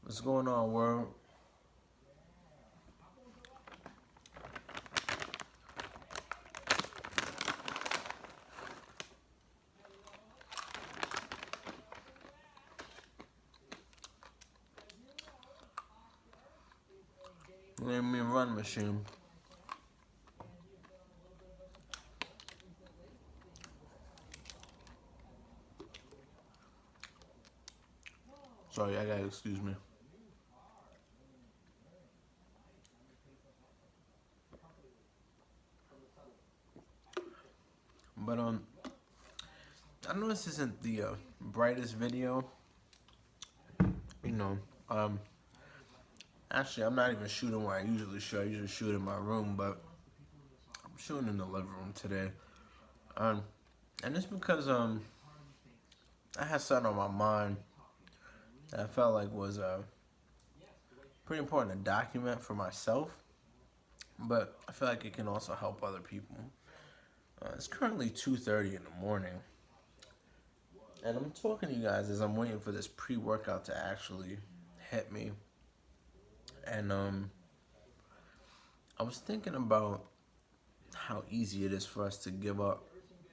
What's going on, world? Let me run machine. Sorry, I gotta excuse me. But I know this isn't the brightest video. You know, um, actually, I'm not even shooting where I usually shoot. I usually shoot in my room, but I'm shooting in the living room today. Um, and it's because I had something on my mind that I felt like was pretty important to document for myself, but I feel like it can also help other people. It's currently 2:30 in the morning, and I'm talking to you guys as I'm waiting for this pre-workout to actually hit me. And I was thinking about how easy it is for us to give up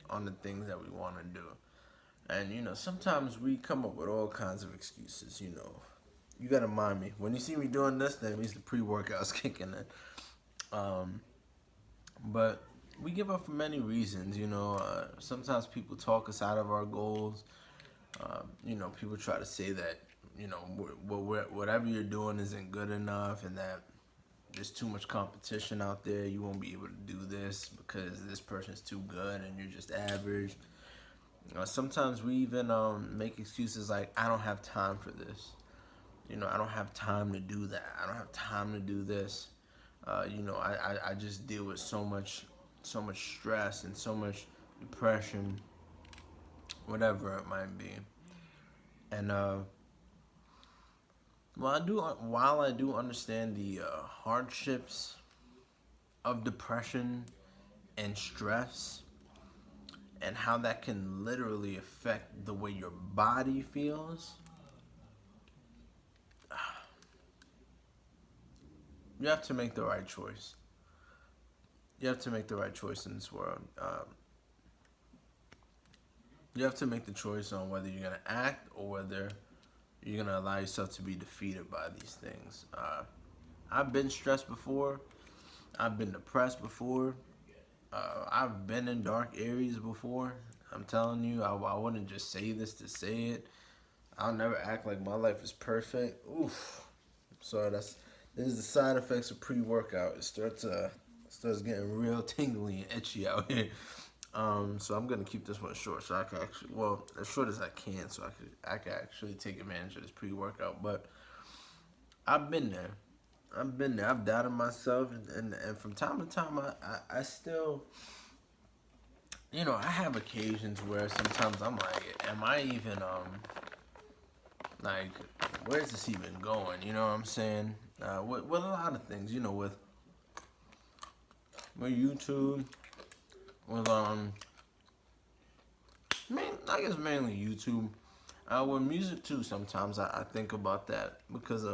on the things that we want to do. And sometimes we come up with all kinds of excuses. You gotta mind me when you see me doing this. That means the pre-workout's kicking in. But we give up for many reasons. Sometimes people talk us out of our goals. People try to say that whatever you're doing isn't good enough, and that there's too much competition out there. You won't be able to do this because this person's too good and you're just average. Sometimes we even make excuses like, I don't have time for this. I don't have time to do that. I don't have time to do this. I just deal with so much stress and so much depression, whatever it might be. And while I do understand the hardships of depression and stress, and how that can literally affect the way your body feels, you have to make the right choice. You have to make the right choice in this world. You have to make the choice on whether you're gonna act or whether you're gonna allow yourself to be defeated by these things. I've been stressed before. I've been depressed before. I've been in dark areas before. I'm telling you, I wouldn't just say this to say it. I'll never act like my life is perfect. Oof. So this is the side effects of pre-workout. It starts getting real tingly and itchy out here. So I'm gonna keep this one short, so I can actually, well, as short as I can, so I can actually take advantage of this pre-workout. But I've been there. I've been there. I've doubted myself, and from time to time, I still, I have occasions where sometimes I'm like, am I even like, where's this even going? You know what I'm saying? With a lot of things, with YouTube, with I guess mainly YouTube. With music too, sometimes I think about that because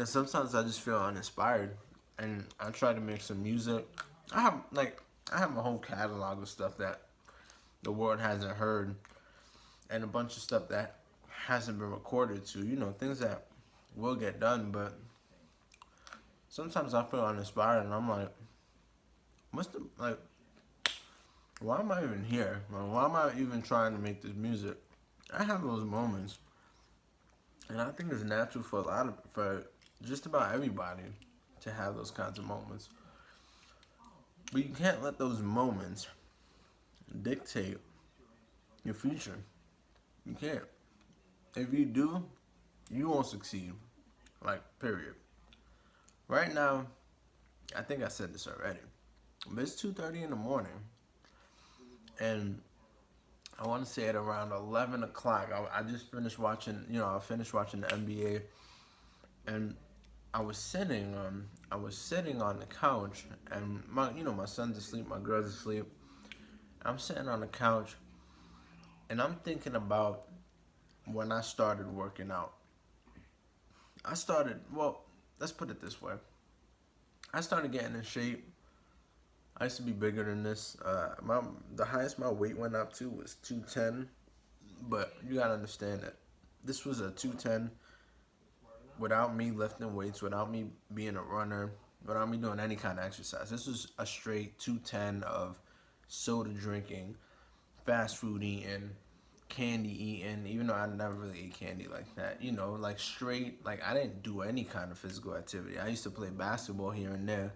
sometimes I just feel uninspired, and I try to make some music. I have I have a whole catalog of stuff that the world hasn't heard, and a bunch of stuff that hasn't been recorded to. Things that will get done, but sometimes I feel uninspired, and I'm like, what's the like? Why am I even here? Like, why am I even trying to make this music? I have those moments, and I think it's natural for just about everybody to have those kinds of moments. But you can't let those moments dictate your future. You can't. If you do, you won't succeed. Like, period. Right now, I think I said this already, but it's 2:30 in the morning, and I want to say at around 11 o'clock, I just finished watching. I finished watching the NBA, and I was sitting on the couch, and my son's asleep, my girl's asleep. I'm sitting on the couch, and I'm thinking about when I started working out. I started, well, let's put it this way. I started getting in shape. I used to be bigger than this. The highest my weight went up to was 210. But you gotta understand that this was a 210 without me lifting weights, without me being a runner, without me doing any kind of exercise. This was a straight 210 of soda drinking, fast food eating, candy eating, even though I never really ate candy like that. You know, like straight, like I didn't do any kind of physical activity. I used to play basketball here and there,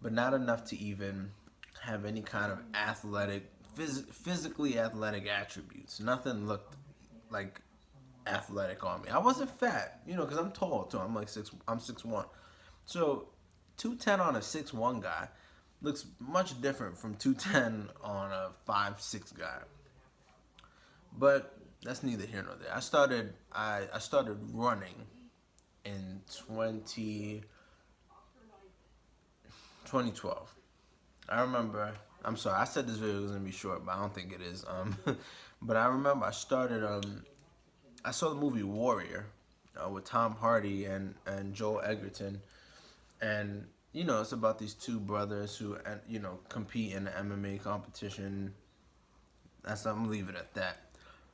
but not enough to even have any kind of physically athletic attributes. Nothing looked like athletic on me. I wasn't fat, you know, because I'm tall too. I'm 6'1". So 210 on a 6'1" guy looks much different from 210 on a 5'6" guy. But that's neither here nor there. I started running in 2012. I remember. I'm sorry. I said this video was gonna be short, but I don't think it is. But I remember I started. I saw the movie Warrior with Tom Hardy and Joel Edgerton, and you know it's about these two brothers who compete in the MMA competition. I'm gonna leave it at that.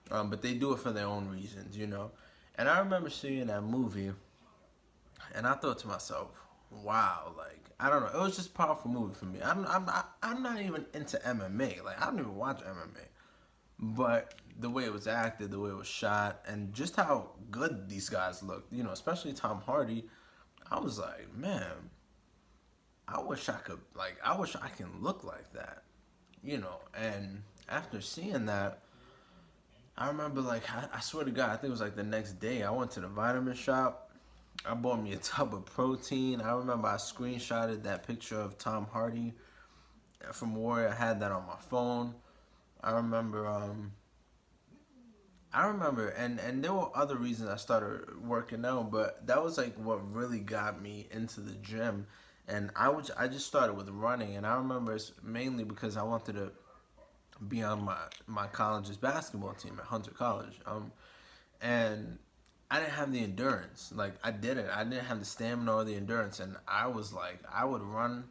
But they do it for their own reasons, you know. And I remember seeing that movie, and I thought to myself, "Wow, like I don't know, it was just a powerful movie for me." I'm not even into MMA. Like I don't even watch MMA, but the way it was acted, the way it was shot, and just how good these guys looked, you know, especially Tom Hardy, I was like, man, I wish I can look like that, you know. And after seeing that, I remember, like, I swear to God, I think it was like the next day, I went to the vitamin shop. I bought me a tub of protein. I remember I screenshotted that picture of Tom Hardy from Warrior. I had that on my phone. I remember, and there were other reasons I started working out, but that was like what really got me into the gym. And I just started with running, and I remember it's mainly because I wanted to be on my college's basketball team at Hunter College. And I didn't have the endurance. Like I didn't. I didn't have the stamina or the endurance, and I was like, I would run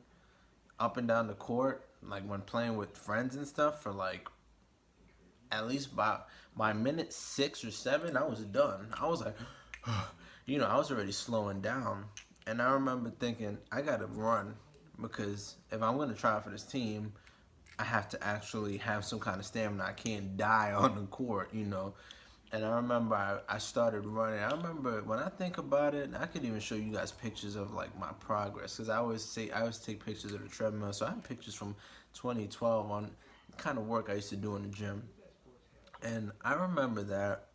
up and down the court, like when playing with friends and stuff, for like at least by minute 6 or 7, I was done. I was like, you know, I was already slowing down, and I remember thinking, I gotta run because if I'm gonna try for this team, I have to actually have some kind of stamina. I can't die on the court, you know. And I remember I started running. I remember when I think about it, I could even show you guys pictures of like my progress because I always take pictures of the treadmill. So I have pictures from 2012 on the kind of work I used to do in the gym. And I remember that.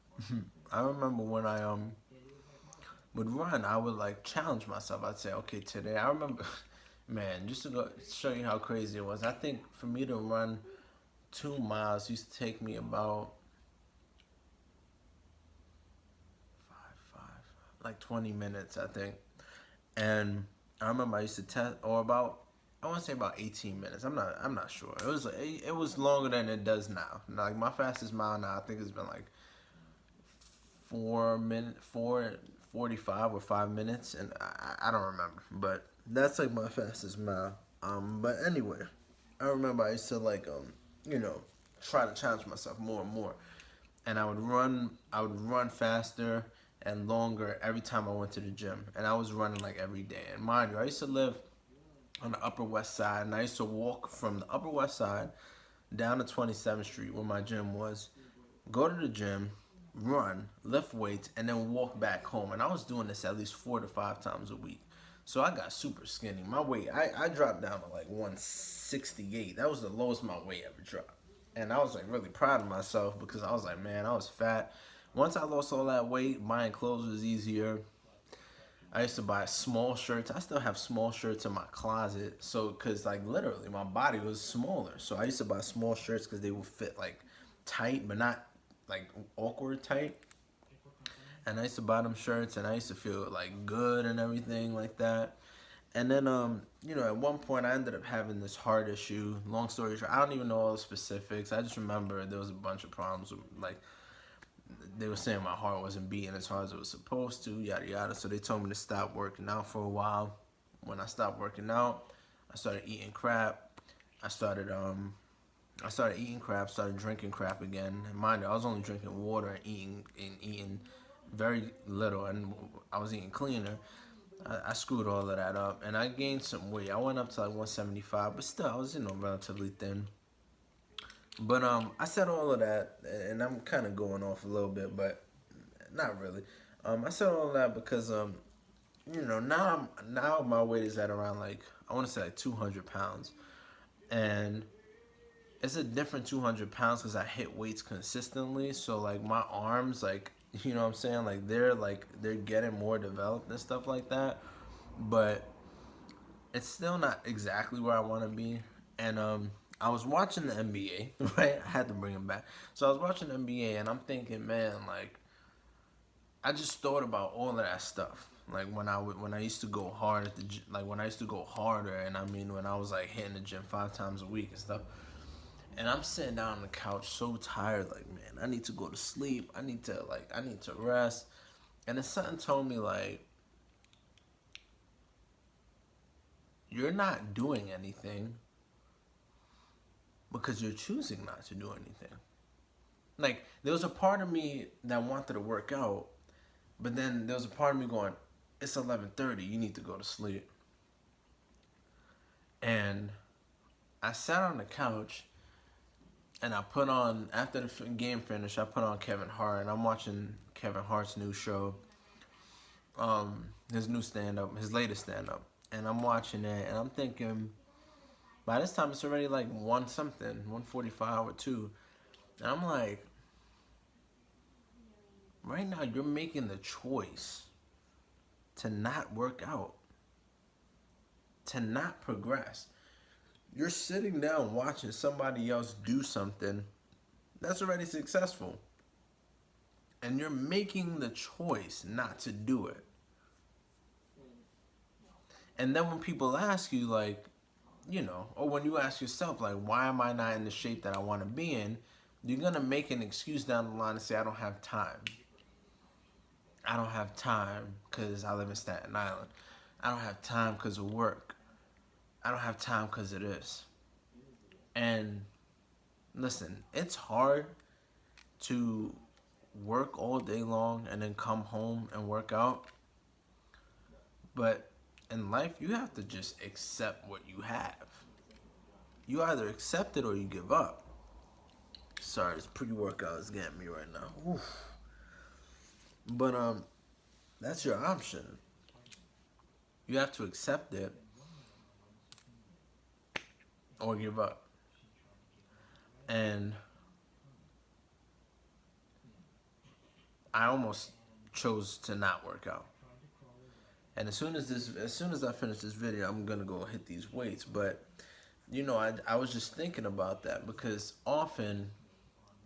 I remember when I would run, I would like challenge myself. I'd say, okay, today I remember, man, just to go show you how crazy it was. I think for me to run 2 miles used to take me about like 20 minutes, I think. And I remember I used to test, or about, I want to say about 18 minutes. I'm not sure. It was longer than it does now. Like my fastest mile now, I think it's been like 4:45 or 5 minutes, and I don't remember. But that's like my fastest mile. But anyway, I remember I used to like you know, try to challenge myself more and more, and I would run faster and longer every time I went to the gym, and I was running like every day. And mind you, I used to live on the Upper West Side, and I used to walk from the Upper West Side down to 27th Street where my gym was, go to the gym, run, lift weights, and then walk back home. And I was doing this at least 4 to 5 times a week. So I got super skinny. My weight, I dropped down to like 168. That was the lowest my weight ever dropped. And I was like really proud of myself because I was like, man, I was fat. Once I lost all that weight, buying clothes was easier. I used to buy small shirts. I still have small shirts in my closet. So, because like literally my body was smaller. So I used to buy small shirts because they would fit like tight, but not like awkward tight. And I used to buy them shirts and I used to feel like good and everything like that. And then, you know, at one point I ended up having this heart issue. Long story short, I don't even know all the specifics. I just remember there was a bunch of problems with like they were saying my heart wasn't beating as hard as it was supposed to, yada yada. So they told me to stop working out for a while. When I stopped working out, I started eating crap. I started I started eating crap, started drinking crap again. And mind you, I was only drinking water and eating very little, and I was eating cleaner. I screwed all of that up, and I gained some weight. I went up to like 175, but still, I was relatively thin. But I said all of that, and I'm kind of going off a little bit, but not really. I said all of that because now my weight is at around like I want to say like 200 pounds, and it's a different 200 pounds because I hit weights consistently. So like my arms, like what I'm saying, like they're getting more developed and stuff like that. But it's still not exactly where I want to be. And I was watching the NBA, right? I had to bring him back. So I was watching the NBA, and I'm thinking, man, like I just thought about all of that stuff. Like when I used to go hard at the like when I used to go harder, and I mean when I was like hitting the gym 5 times a week and stuff. And I'm sitting down on the couch so tired, like, man, I need to go to sleep. I need to rest. And then something told me, like, you're not doing anything because you're choosing not to do anything. Like, there was a part of me that wanted to work out, but then there was a part of me going, it's 11:30, you need to go to sleep. And I sat on the couch, and I put on, after the game finished, I put on Kevin Hart, and I'm watching Kevin Hart's new show, his new stand-up, his latest stand-up. And I'm watching it, and I'm thinking, by this time it's already like 1 something, 1:45 or 2. And I'm like, right now you're making the choice to not work out, to not progress. You're sitting down watching somebody else do something that's already successful. And you're making the choice not to do it. And then when people ask you, like, or when you ask yourself, like, why am I not in the shape that I want to be in? You're going to make an excuse down the line and say, I don't have time. I don't have time because I live in Staten Island. I don't have time because of work. I don't have time because of this. And listen, it's hard to work all day long and then come home and work out. But in life, you have to just accept what you have. You either accept it or you give up. Sorry, this pre-workout is getting me right now. Oof. But that's your option. You have to accept it or give up. And I almost chose to not work out. And as soon as I finish this video, I'm gonna go hit these weights. But I was just thinking about that because often,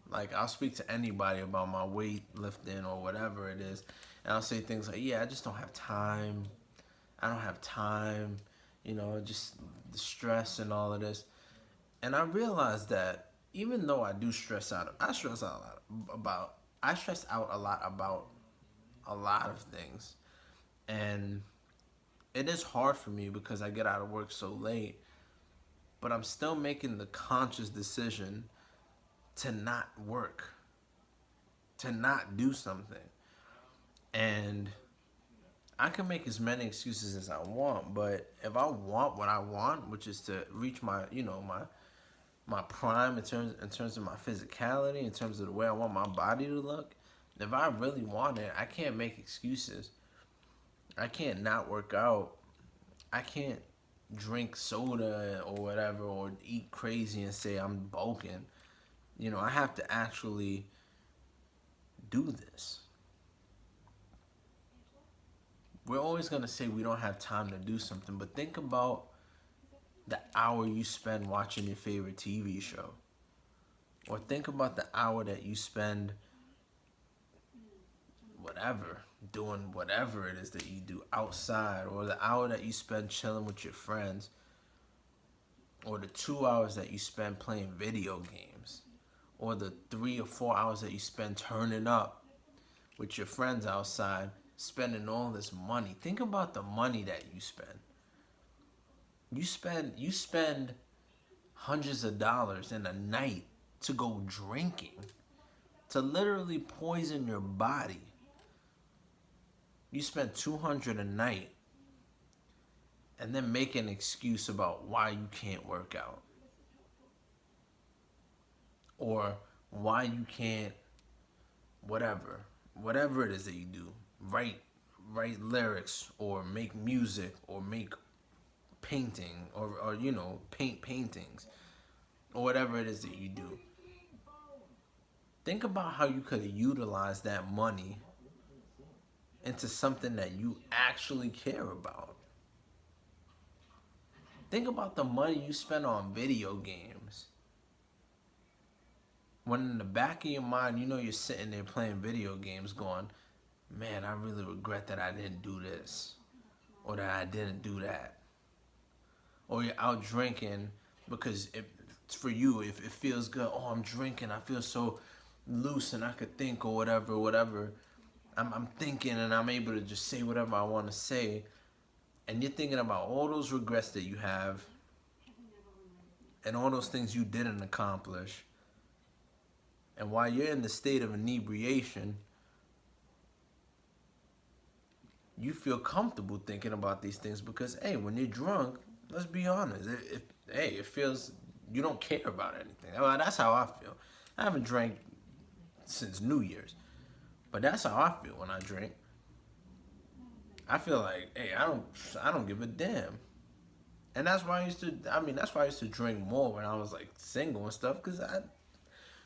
like, I'll speak to anybody about my weight lifting or whatever it is, and I'll say things like, yeah, I just don't have time. I don't have time, just the stress and all of this. And I realized that even though I do stress out, I stress out a lot about a lot of things. And it is hard for me because I get out of work so late, but I'm still making the conscious decision to not work, to not do something. And I can make as many excuses as I want, but if I want what I want, which is to reach my prime in terms of my physicality, in terms of the way I want my body to look, if I really want it, I can't make excuses. I can't not work out. I can't drink soda or whatever or eat crazy and say I'm bulking. I have to actually do this. We're always going to say we don't have time to do something, but think about the hour you spend watching your favorite TV show. Or think about the hour that you spend doing whatever it is that you do outside, or the hour that you spend chilling with your friends, or the 2 hours that you spend playing video games, or the 3 or 4 hours that you spend turning up with your friends outside, spending all this money. Think about the money that you spend. You spend hundreds of dollars in a night to go drinking, to literally poison your body. You spend 200 a night and then make an excuse about why you can't work out or why you can't whatever it is that you do, write lyrics or make music or make painting or paint paintings or whatever it is that you do. Think about how you could have utilized that money into something that you actually care about. Think about the money you spend on video games. When in the back of your mind, you're sitting there playing video games going, man, I really regret that I didn't do this or that I didn't do that. Or you're out drinking because for you, if it feels good, oh, I'm drinking, I feel so loose and I could think or whatever. I'm thinking and I'm able to just say whatever I want to say. And you're thinking about all those regrets that you have and all those things you didn't accomplish. And while you're in the state of inebriation, you feel comfortable thinking about these things because, hey, when you're drunk, let's be honest, it feels you don't care about anything. Well, that's how I feel. I haven't drank since New Year's, but that's how I feel when I drink. I feel like, hey, I don't give a damn. And that's why I used to drink more when I was like single and stuff, because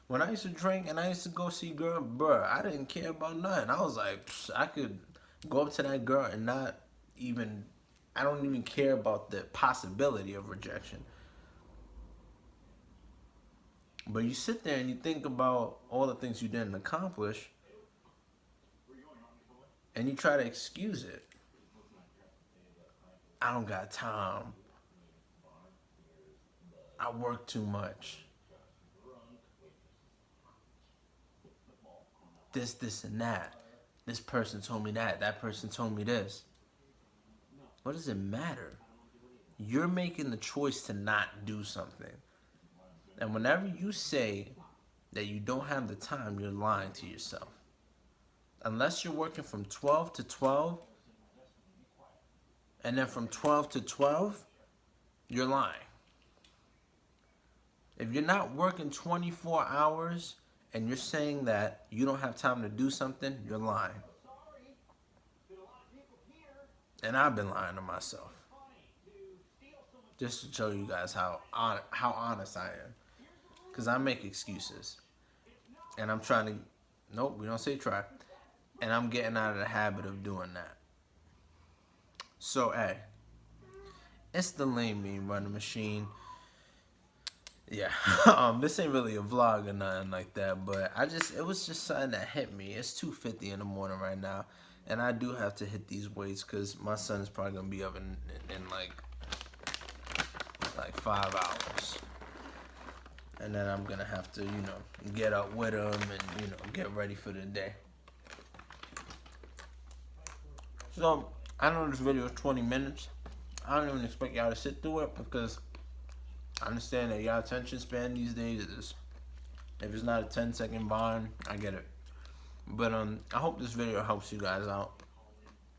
when I used to drink and I used to go see girl, bruh, I didn't care about nothing. I was like, I could go up to that girl and I don't even care about the possibility of rejection. But you sit there and you think about all the things you didn't accomplish and you try to excuse it. I don't got time. I work too much. This, and that. This person told me that. That person told me this. What does it matter? You're making the choice to not do something. And whenever you say that you don't have the time, you're lying to yourself. Unless you're working from 12 to 12, and then from 12 to 12, you're lying. If you're not working 24 hours and you're saying that you don't have time to do something, you're lying. And I've been lying to myself. Just to show you guys how honest I am. Because I make excuses. And I'm trying to... Nope, we don't say try. And I'm getting out of the habit of doing that. So, hey. It's the Lean Mean Running Machine. Yeah. This ain't really a vlog or nothing like that. But it was just something that hit me. It's 2:50 in the morning right now. And I do have to hit these weights because my son is probably going to be up in like 5 hours. And then I'm going to have to, get up with him and, get ready for the day. So, I know this video is 20 minutes. I don't even expect y'all to sit through it because I understand that y'all attention span these days is, if it's not a 10-second bond, I get it. But I hope this video helps you guys out.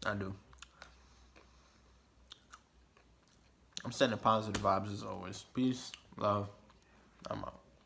I do. I'm sending positive vibes as always. Peace, love. I'm out.